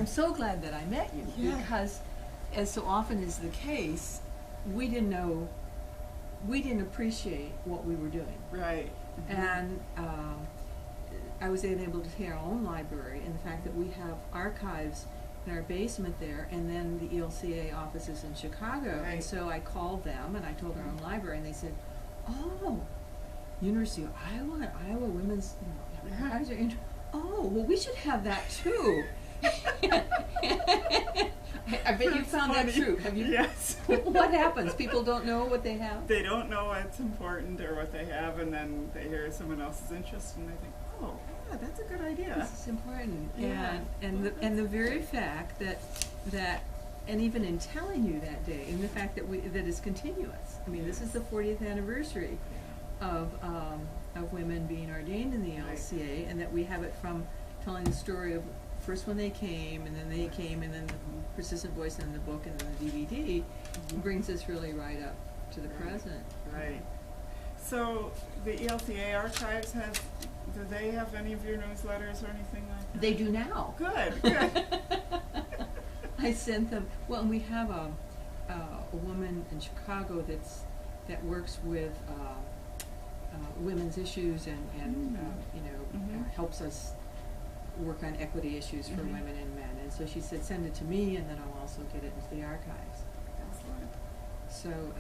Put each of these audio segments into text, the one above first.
I'm so glad that I met you, Yeah. because as so often is the case, we didn't appreciate what we were doing. Right. And I was able to see our own library, and the fact that we have archives in our basement there, and then the ELCA offices in Chicago. Right. And so I called them and I told our own library, and they said, "Oh, University of Iowa Women's archives are oh, well, we should have that too." I bet you found that true. Have you? Yes. What happens? People don't know what they have? They don't know what's important or what they have, and then they hear someone else's interest, and they think, "Oh, yeah, that's a good idea." This is important. Yeah. And the very fact that and even in telling you that day, and the fact that that is continuous. I mean, this is the 40th anniversary of women being ordained in the LCA, and that we have it from telling the story of first when they came, and then they came, and then the persistent voice in the book, and then the DVD brings us really right up to the present. Right. So the ELCA archives do they have any of your newsletters or anything like that? They do now. Good, good. I sent them. Well, and we have a woman in Chicago that works with women's issues and helps us work on equity issues for women and men. And so she said, send it to me, and then I'll also get it into the archives. Excellent. So,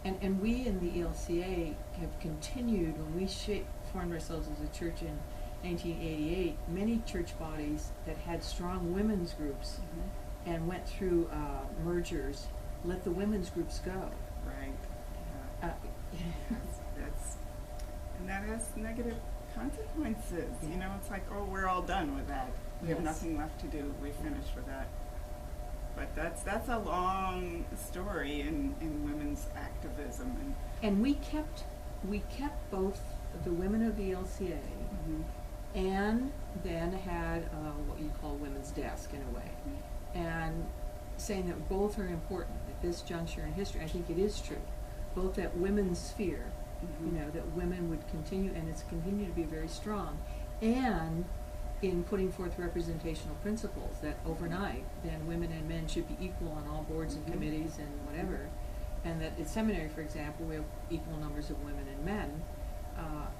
and we in the ELCA have continued, when we formed ourselves as a church in 1988, many church bodies that had strong women's groups and went through mergers, let the women's groups go. Right. And that has negative consequences. Yeah. You know, it's like, oh, we're all done with that. We have Yes. nothing left to do. We're finished with that. But that's a long story in women's activism. And we kept both the women of the LCA and then had what you call women's desk in a way, and saying that both are important at this juncture in history. I think it is true, both that women's sphere, that women would continue, and it's continued to be very strong, and in putting forth representational principles that overnight then women and men should be equal on all boards and committees and whatever, and that at seminary, for example, we have equal numbers of women and men,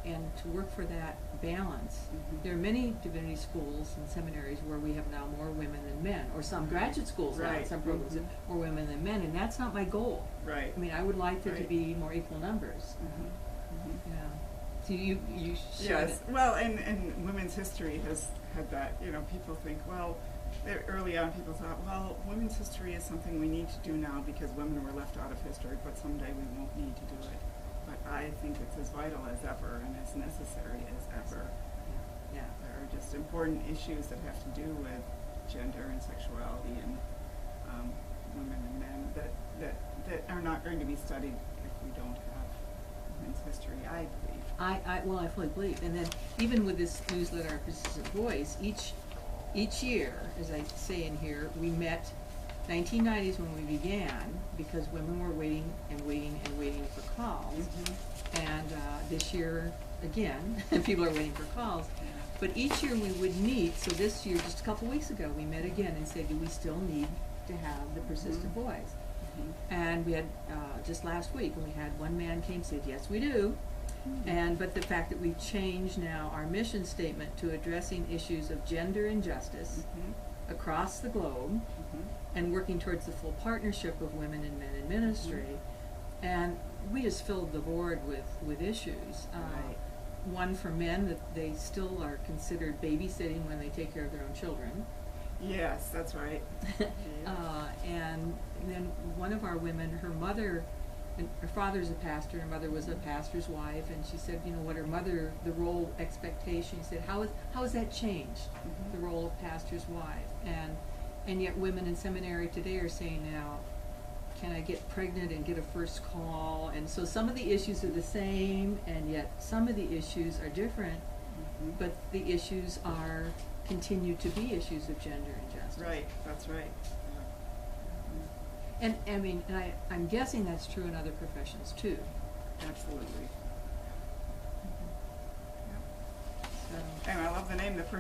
and to work for that balance. There are many divinity schools and seminaries where we have now more women than men, or some graduate schools now, Right. some programs, more women than men, and that's not my goal. Right. I mean, I would like there to Right. be more equal numbers. Yeah. So you showed Yes. it. Well, and women's history has had that. You know, people think, well, early on people thought, well, women's history is something we need to do now because women were left out of history, but someday we won't need to do it. But I think it's as vital as ever and as necessary as ever. Yeah. There are just important issues that have to do with gender and sexuality and women and men that are not going to be studied if we don't have women's history, I believe. I fully believe. And then even with this newsletter, Our Persistent Voice, each year, as I say in here, we met 1990s when we began, because women were waiting and waiting and waiting for calls. And this year, again, people are waiting for calls. But each year we would meet. So this year, just a couple weeks ago, we met again and said, do we still need to have the persistent voice? And we had, just last week, when we had one man came and said, yes, we do. But the fact that we've changed now our mission statement to addressing issues of gender injustice across the globe, and working towards the full partnership of women and men in ministry. And we just filled the board with issues. One for men, that they still are considered babysitting when they take care of their own children. Yes, that's right. And then one of our women, her mother, and her father's a pastor, her mother was a pastor's wife, and she said, you know, what her mother, the role expectation, she said, how has that changed, the role of pastor's wife? And yet women in seminary today are saying now, can I get pregnant and get a first call? And so some of the issues are the same, and yet some of the issues are different, but the issues continue to be issues of gender injustice. Right, that's right. And I mean, I'm guessing that's true in other professions too. Absolutely. So. And I love the name, the person.